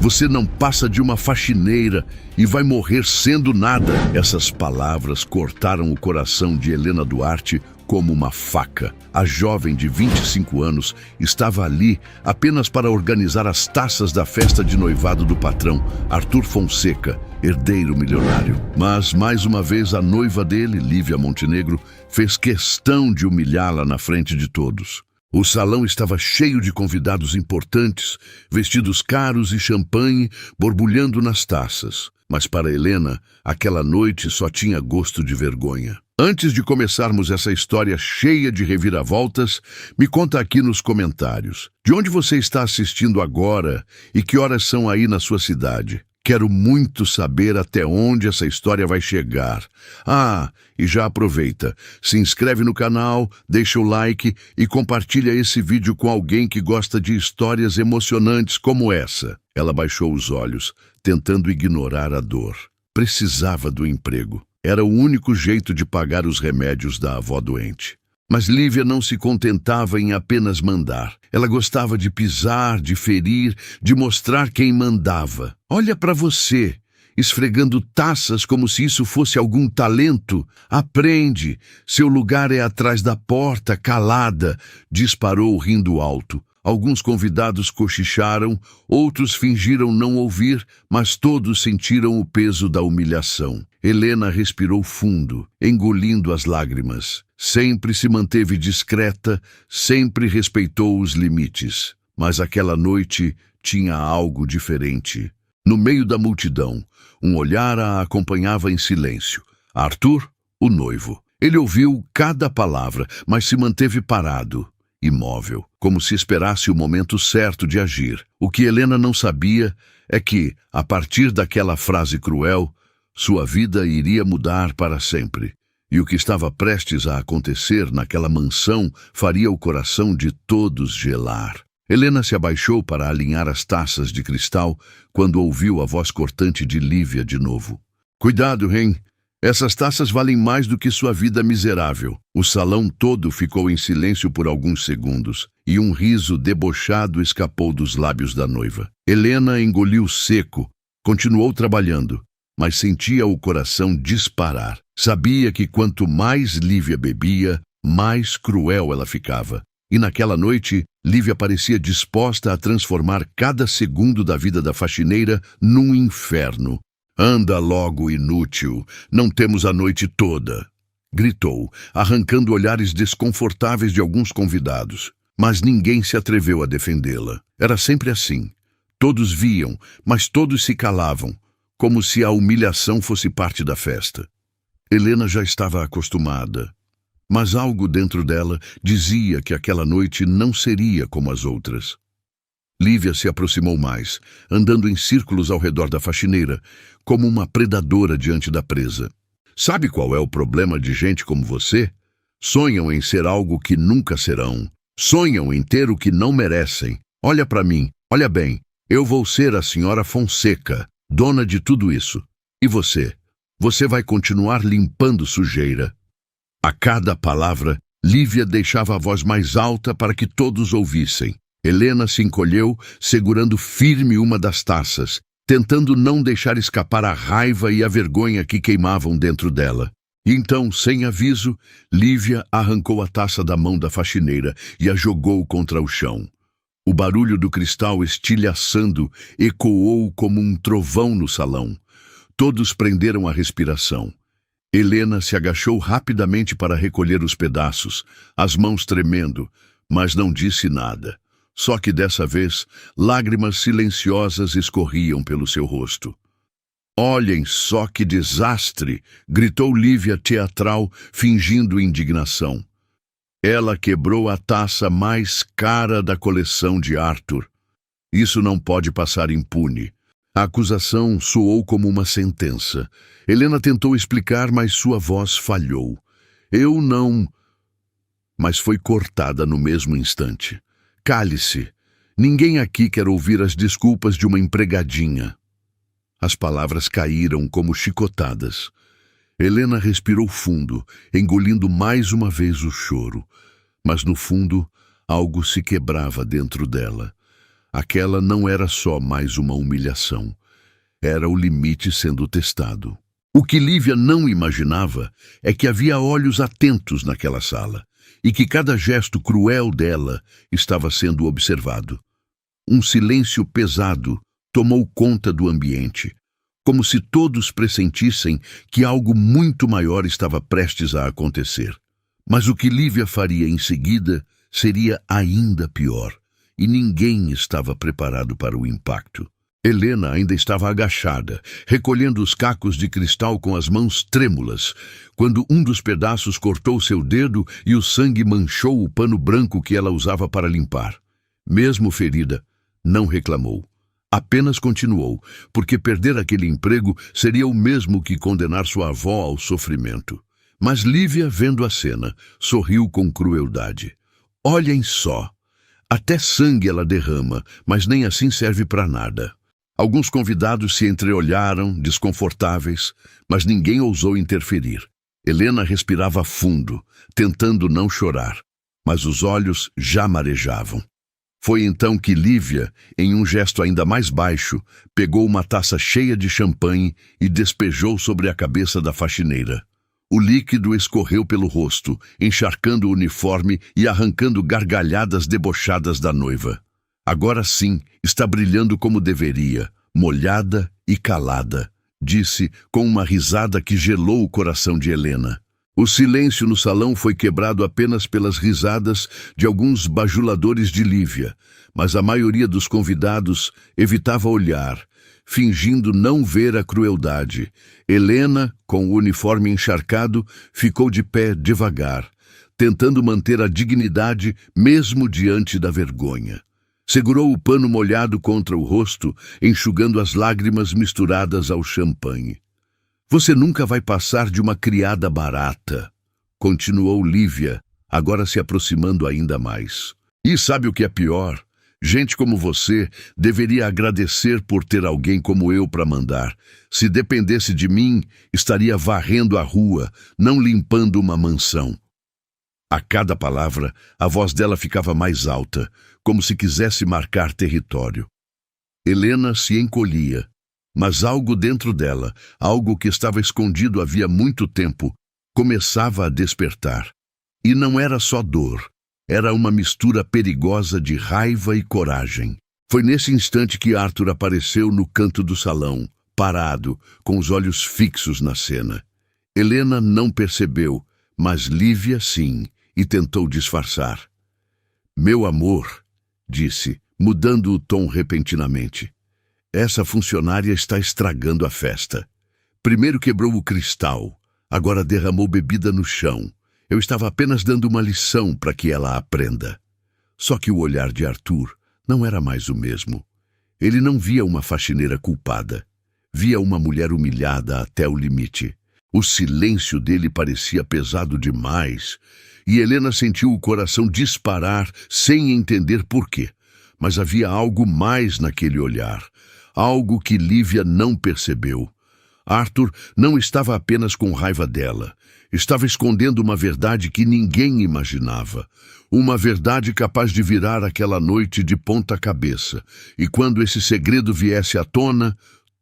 Você não passa de uma faxineira e vai morrer sendo nada. Essas palavras cortaram o coração de Helena Duarte como uma faca. A jovem de 25 anos estava ali apenas para organizar as taças da festa de noivado do patrão, Arthur Fonseca, herdeiro milionário. Mas, mais uma vez, a noiva dele, Lívia Montenegro, fez questão de humilhá-la na frente de todos. O salão estava cheio de convidados importantes, vestidos caros e champanhe borbulhando nas taças. Mas para Helena, aquela noite só tinha gosto de vergonha. Antes de começarmos essa história cheia de reviravoltas, me conta aqui nos comentários. De onde você está assistindo agora e que horas são aí na sua cidade? Quero muito saber até onde essa história vai chegar. E já aproveita, se inscreve no canal, deixa o like e compartilha esse vídeo com alguém que gosta de histórias emocionantes como essa. Ela baixou os olhos, tentando ignorar a dor. Precisava do emprego. Era o único jeito de pagar os remédios da avó doente. Mas Lívia não se contentava em apenas mandar. Ela gostava de pisar, de ferir, de mostrar quem mandava. Olha para você, esfregando taças como se isso fosse algum talento. Aprende, seu lugar é atrás da porta, calada, disparou rindo alto. Alguns convidados cochicharam, outros fingiram não ouvir, mas todos sentiram o peso da humilhação. Helena respirou fundo, engolindo as lágrimas. Sempre se manteve discreta, sempre respeitou os limites. Mas aquela noite tinha algo diferente. No meio da multidão, um olhar a acompanhava em silêncio. Arthur, o noivo. Ele ouviu cada palavra, mas se manteve parado, imóvel, como se esperasse o momento certo de agir. O que Helena não sabia é que, a partir daquela frase cruel, sua vida iria mudar para sempre. E o que estava prestes a acontecer naquela mansão faria o coração de todos gelar. Helena se abaixou para alinhar as taças de cristal quando ouviu a voz cortante de Lívia de novo. Cuidado, hein? Essas taças valem mais do que sua vida miserável. O salão todo ficou em silêncio por alguns segundos e um riso debochado escapou dos lábios da noiva. Helena engoliu seco, continuou trabalhando, mas sentia o coração disparar. Sabia que quanto mais Lívia bebia, mais cruel ela ficava. E naquela noite, Lívia parecia disposta a transformar cada segundo da vida da faxineira num inferno. Anda logo, inútil, não temos a noite toda, gritou, arrancando olhares desconfortáveis de alguns convidados. Mas ninguém se atreveu a defendê-la. Era sempre assim. Todos viam, mas todos se calavam, como se a humilhação fosse parte da festa. Helena já estava acostumada, mas algo dentro dela dizia que aquela noite não seria como as outras. Lívia se aproximou mais, andando em círculos ao redor da faxineira, como uma predadora diante da presa. Sabe qual é o problema de gente como você? Sonham em ser algo que nunca serão. Sonham em ter o que não merecem. Olha para mim, olha bem, eu vou ser a senhora Fonseca, dona de tudo isso. E você? Você vai continuar limpando sujeira. A cada palavra, Lívia deixava a voz mais alta para que todos ouvissem. Helena se encolheu, segurando firme uma das taças, tentando não deixar escapar a raiva e a vergonha que queimavam dentro dela. E então, sem aviso, Lívia arrancou a taça da mão da faxineira e a jogou contra o chão. O barulho do cristal estilhaçando ecoou como um trovão no salão. Todos prenderam a respiração. Helena se agachou rapidamente para recolher os pedaços, as mãos tremendo, mas não disse nada. Só que dessa vez, lágrimas silenciosas escorriam pelo seu rosto. Olhem só que desastre! Gritou Lívia teatral, fingindo indignação. Ela quebrou a taça mais cara da coleção de Arthur. Isso não pode passar impune. A acusação soou como uma sentença. Helena tentou explicar, mas sua voz falhou. Eu não... Mas foi cortada no mesmo instante. Cale-se. Ninguém aqui quer ouvir as desculpas de uma empregadinha. As palavras caíram como chicotadas. Helena respirou fundo, engolindo mais uma vez o choro. Mas no fundo, algo se quebrava dentro dela. Aquela não era só mais uma humilhação. Era o limite sendo testado. O que Lívia não imaginava é que havia olhos atentos naquela sala e que cada gesto cruel dela estava sendo observado. Um silêncio pesado tomou conta do ambiente, como se todos pressentissem que algo muito maior estava prestes a acontecer. Mas o que Lívia faria em seguida seria ainda pior, e ninguém estava preparado para o impacto. Helena ainda estava agachada, recolhendo os cacos de cristal com as mãos trêmulas, quando um dos pedaços cortou seu dedo e o sangue manchou o pano branco que ela usava para limpar. Mesmo ferida, não reclamou. Apenas continuou, porque perder aquele emprego seria o mesmo que condenar sua avó ao sofrimento. Mas Lívia, vendo a cena, sorriu com crueldade. Olhem só! Até sangue ela derrama, mas nem assim serve para nada. Alguns convidados se entreolharam, desconfortáveis, mas ninguém ousou interferir. Helena respirava fundo, tentando não chorar, mas os olhos já marejavam. Foi então que Lívia, em um gesto ainda mais baixo, pegou uma taça cheia de champanhe e despejou sobre a cabeça da faxineira. O líquido escorreu pelo rosto, encharcando o uniforme e arrancando gargalhadas debochadas da noiva. Agora sim, está brilhando como deveria, molhada e calada, disse com uma risada que gelou o coração de Helena. O silêncio no salão foi quebrado apenas pelas risadas de alguns bajuladores de Lívia, mas a maioria dos convidados evitava olhar, fingindo não ver a crueldade. Helena, com o uniforme encharcado, ficou de pé devagar, tentando manter a dignidade mesmo diante da vergonha. Segurou o pano molhado contra o rosto, enxugando as lágrimas misturadas ao champanhe. Você nunca vai passar de uma criada barata, continuou Lívia, agora se aproximando ainda mais. E sabe o que é pior? Gente como você deveria agradecer por ter alguém como eu para mandar. Se dependesse de mim, estaria varrendo a rua, não limpando uma mansão. A cada palavra, a voz dela ficava mais alta, como se quisesse marcar território. Helena se encolhia, mas algo dentro dela, algo que estava escondido havia muito tempo, começava a despertar. E não era só dor, era uma mistura perigosa de raiva e coragem. Foi nesse instante que Arthur apareceu no canto do salão, parado, com os olhos fixos na cena. Helena não percebeu, mas Lívia sim, e tentou disfarçar. Meu amor, disse, mudando o tom repentinamente. Essa funcionária está estragando a festa. Primeiro quebrou o cristal, agora derramou bebida no chão. Eu estava apenas dando uma lição para que ela aprenda. Só que o olhar de Arthur não era mais o mesmo. Ele não via uma faxineira culpada. Via uma mulher humilhada até o limite. O silêncio dele parecia pesado demais, e Helena sentiu o coração disparar sem entender por quê. Mas havia algo mais naquele olhar, algo que Lívia não percebeu. Arthur não estava apenas com raiva dela, estava escondendo uma verdade que ninguém imaginava. Uma verdade capaz de virar aquela noite de ponta cabeça. E quando esse segredo viesse à tona,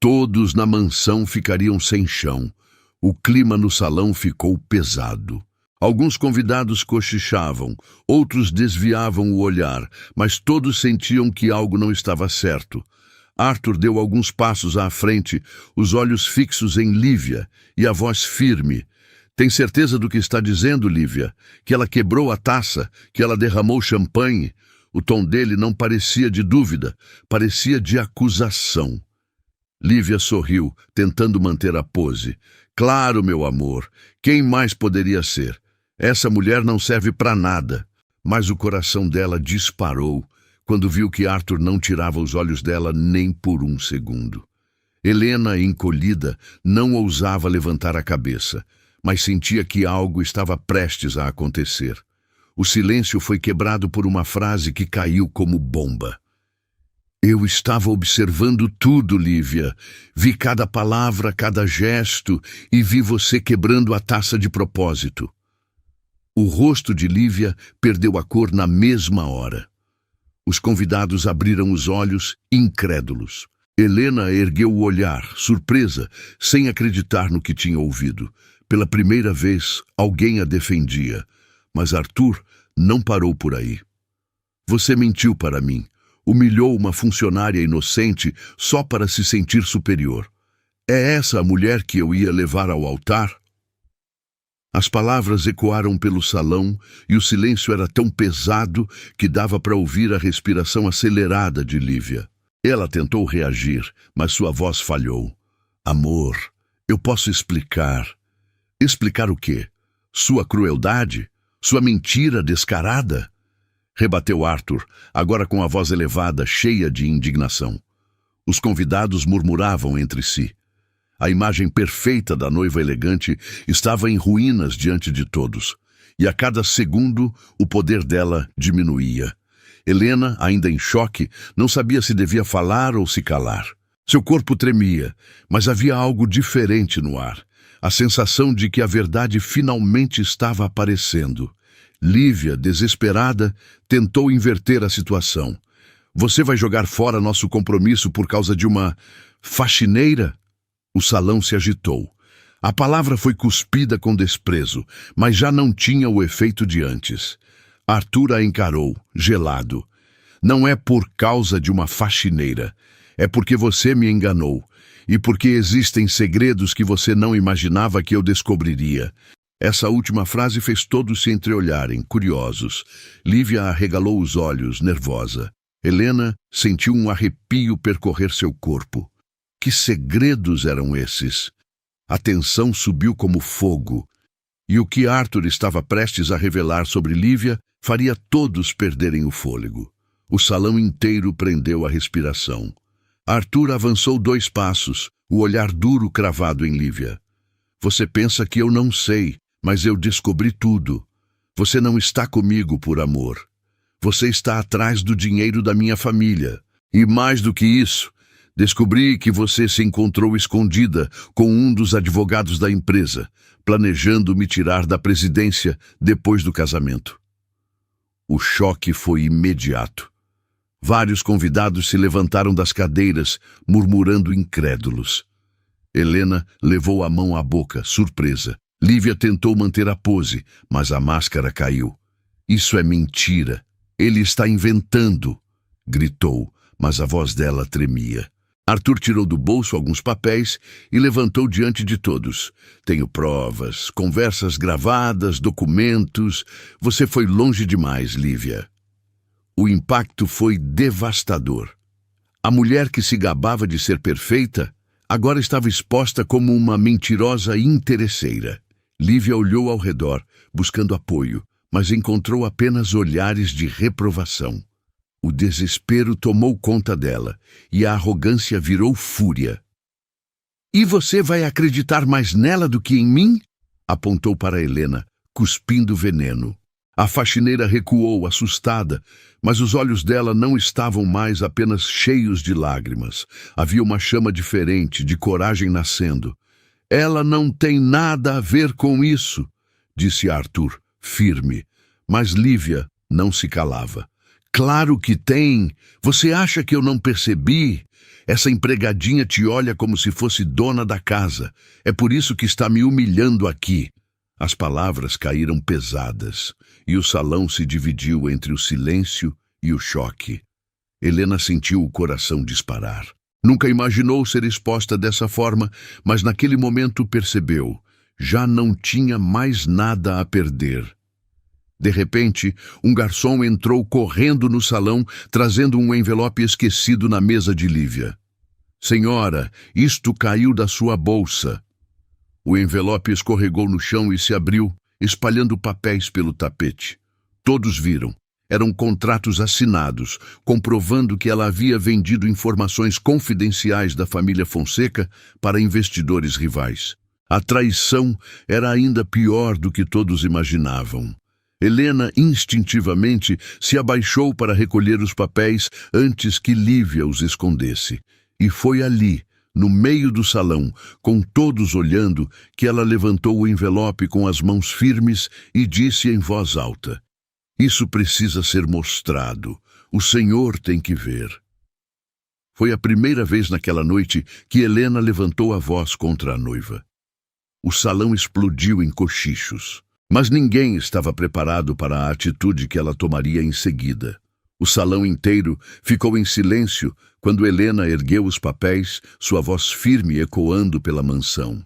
todos na mansão ficariam sem chão. O clima no salão ficou pesado. Alguns convidados cochichavam, outros desviavam o olhar, mas todos sentiam que algo não estava certo. Arthur deu alguns passos à frente, os olhos fixos em Lívia e a voz firme. Tem certeza do que está dizendo, Lívia? Que ela quebrou a taça, que ela derramou champanhe? O tom dele não parecia de dúvida, parecia de acusação. Lívia sorriu, tentando manter a pose. Claro, meu amor, quem mais poderia ser? Essa mulher não serve para nada. Mas o coração dela disparou quando viu que Arthur não tirava os olhos dela nem por um segundo. Helena, encolhida, não ousava levantar a cabeça, mas sentia que algo estava prestes a acontecer. O silêncio foi quebrado por uma frase que caiu como bomba. Eu estava observando tudo, Lívia. Vi cada palavra, cada gesto, e vi você quebrando a taça de propósito. O rosto de Lívia perdeu a cor na mesma hora. Os convidados abriram os olhos, incrédulos. Helena ergueu o olhar, surpresa, sem acreditar no que tinha ouvido. Pela primeira vez, alguém a defendia. Mas Arthur não parou por aí. Você mentiu para mim. Humilhou uma funcionária inocente só para se sentir superior. É essa a mulher que eu ia levar ao altar? As palavras ecoaram pelo salão e o silêncio era tão pesado que dava para ouvir a respiração acelerada de Lívia. Ela tentou reagir, mas sua voz falhou. Amor, eu posso explicar. Explicar o quê? Sua crueldade? Sua mentira descarada? Rebateu Arthur, agora com a voz elevada, cheia de indignação. Os convidados murmuravam entre si. A imagem perfeita da noiva elegante estava em ruínas diante de todos, e a cada segundo o poder dela diminuía. Helena, ainda em choque, não sabia se devia falar ou se calar. Seu corpo tremia, mas havia algo diferente no ar. A sensação de que a verdade finalmente estava aparecendo. Lívia, desesperada, tentou inverter a situação. Você vai jogar fora nosso compromisso por causa de uma faxineira? O salão se agitou. A palavra foi cuspida com desprezo, mas já não tinha o efeito de antes. Arthur a encarou, gelado. Não é por causa de uma faxineira. É porque você me enganou. E porque existem segredos que você não imaginava que eu descobriria. Essa última frase fez todos se entreolharem, curiosos. Lívia arregalou os olhos, nervosa. Helena sentiu um arrepio percorrer seu corpo. Que segredos eram esses? A tensão subiu como fogo. E o que Arthur estava prestes a revelar sobre Lívia faria todos perderem o fôlego. O salão inteiro prendeu a respiração. Arthur avançou 2 passos, o olhar duro cravado em Lívia. Você pensa que eu não sei, mas eu descobri tudo. Você não está comigo por amor. Você está atrás do dinheiro da minha família. E mais do que isso, descobri que você se encontrou escondida com um dos advogados da empresa, planejando me tirar da presidência depois do casamento. O choque foi imediato. Vários convidados se levantaram das cadeiras, murmurando incrédulos. Helena levou a mão à boca, surpresa. Lívia tentou manter a pose, mas a máscara caiu. Isso é mentira. Ele está inventando, gritou, mas a voz dela tremia. Arthur tirou do bolso alguns papéis e levantou diante de todos. Tenho provas, conversas gravadas, documentos. Você foi longe demais, Lívia. O impacto foi devastador. A mulher que se gabava de ser perfeita agora estava exposta como uma mentirosa interesseira. Lívia olhou ao redor, buscando apoio, mas encontrou apenas olhares de reprovação. O desespero tomou conta dela e a arrogância virou fúria. E você vai acreditar mais nela do que em mim? Apontou para Helena, cuspindo veneno. A faxineira recuou, assustada, mas os olhos dela não estavam mais apenas cheios de lágrimas. Havia uma chama diferente, de coragem nascendo. Ela não tem nada a ver com isso, disse Arthur, firme. Mas Lívia não se calava. Claro que tem. Você acha que eu não percebi? Essa empregadinha te olha como se fosse dona da casa. É por isso que está me humilhando aqui. As palavras caíram pesadas, e o salão se dividiu entre o silêncio e o choque. Helena sentiu o coração disparar. Nunca imaginou ser exposta dessa forma, mas naquele momento percebeu. Já não tinha mais nada a perder. De repente, um garçom entrou correndo no salão, trazendo um envelope esquecido na mesa de Lívia. Senhora, isto caiu da sua bolsa. O envelope escorregou no chão e se abriu, espalhando papéis pelo tapete. Todos viram. Eram contratos assinados, comprovando que ela havia vendido informações confidenciais da família Fonseca para investidores rivais. A traição era ainda pior do que todos imaginavam. Helena instintivamente se abaixou para recolher os papéis antes que Lívia os escondesse. E foi ali, no meio do salão, com todos olhando, que ela levantou o envelope com as mãos firmes e disse em voz alta: Isso precisa ser mostrado. O Senhor tem que ver. Foi a primeira vez naquela noite que Helena levantou a voz contra a noiva. O salão explodiu em cochichos, mas ninguém estava preparado para a atitude que ela tomaria em seguida. O salão inteiro ficou em silêncio quando Helena ergueu os papéis, sua voz firme ecoando pela mansão.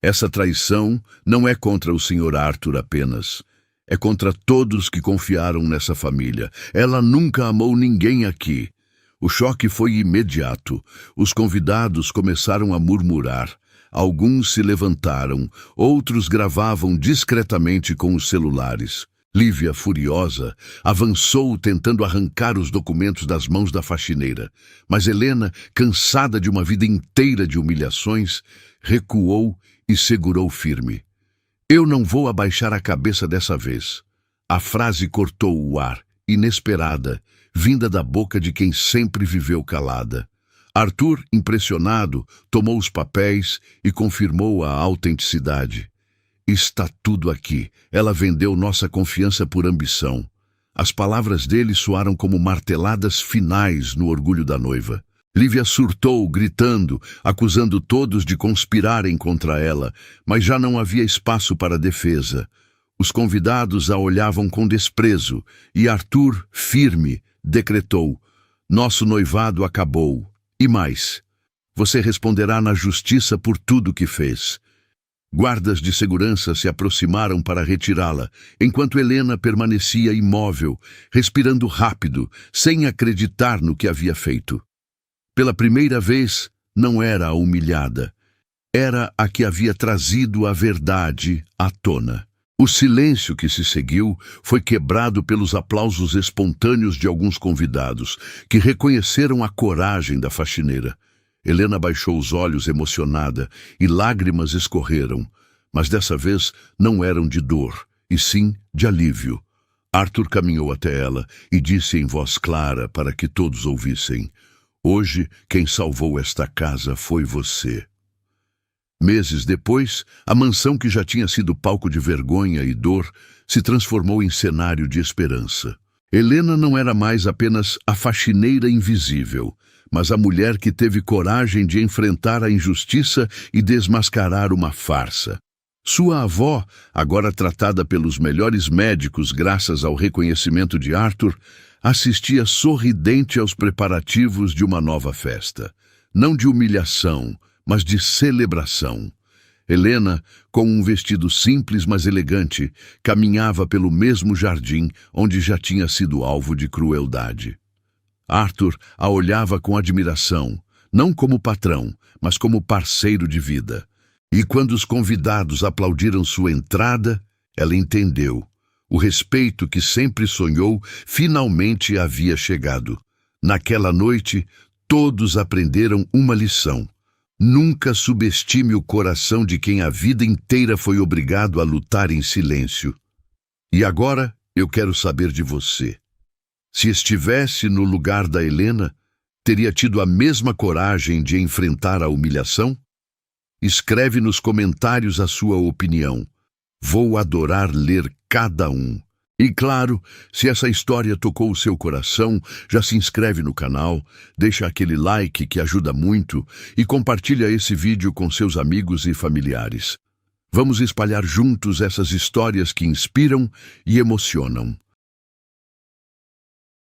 Essa traição não é contra o Sr. Arthur apenas. É contra todos que confiaram nessa família. Ela nunca amou ninguém aqui. O choque foi imediato. Os convidados começaram a murmurar. Alguns se levantaram, outros gravavam discretamente com os celulares. Lívia, furiosa, avançou tentando arrancar os documentos das mãos da faxineira. Mas Helena, cansada de uma vida inteira de humilhações, recuou e segurou firme. Eu não vou abaixar a cabeça dessa vez. A frase cortou o ar, inesperada, vinda da boca de quem sempre viveu calada. Arthur, impressionado, tomou os papéis e confirmou a autenticidade. Está tudo aqui. Ela vendeu nossa confiança por ambição. As palavras dele soaram como marteladas finais no orgulho da noiva. Lívia surtou, gritando, acusando todos de conspirarem contra ela, mas já não havia espaço para defesa. Os convidados a olhavam com desprezo e Arthur, firme, decretou: nosso noivado acabou. E mais, você responderá na justiça por tudo que fez. Guardas de segurança se aproximaram para retirá-la, enquanto Helena permanecia imóvel, respirando rápido, sem acreditar no que havia feito. Pela primeira vez, não era a humilhada. Era a que havia trazido a verdade à tona. O silêncio que se seguiu foi quebrado pelos aplausos espontâneos de alguns convidados, que reconheceram a coragem da faxineira. Helena baixou os olhos emocionada e lágrimas escorreram, mas dessa vez não eram de dor, e sim de alívio. Arthur caminhou até ela e disse em voz clara para que todos ouvissem: hoje quem salvou esta casa foi você. Meses depois, a mansão que já tinha sido palco de vergonha e dor se transformou em cenário de esperança. Helena não era mais apenas a faxineira invisível, mas a mulher que teve coragem de enfrentar a injustiça e desmascarar uma farsa. Sua avó, agora tratada pelos melhores médicos graças ao reconhecimento de Arthur, assistia sorridente aos preparativos de uma nova festa. Não de humilhação, mas de celebração. Helena, com um vestido simples mas elegante, caminhava pelo mesmo jardim onde já tinha sido alvo de crueldade. Arthur a olhava com admiração, não como patrão, mas como parceiro de vida. E quando os convidados aplaudiram sua entrada, ela entendeu. O respeito que sempre sonhou finalmente havia chegado. Naquela noite, todos aprenderam uma lição. Nunca subestime o coração de quem a vida inteira foi obrigado a lutar em silêncio. E agora eu quero saber de você. Se estivesse no lugar da Helena, teria tido a mesma coragem de enfrentar a humilhação? Escreve nos comentários a sua opinião. Vou adorar ler cada um. E claro, se essa história tocou o seu coração, já se inscreve no canal, deixa aquele like que ajuda muito e compartilha esse vídeo com seus amigos e familiares. Vamos espalhar juntos essas histórias que inspiram e emocionam.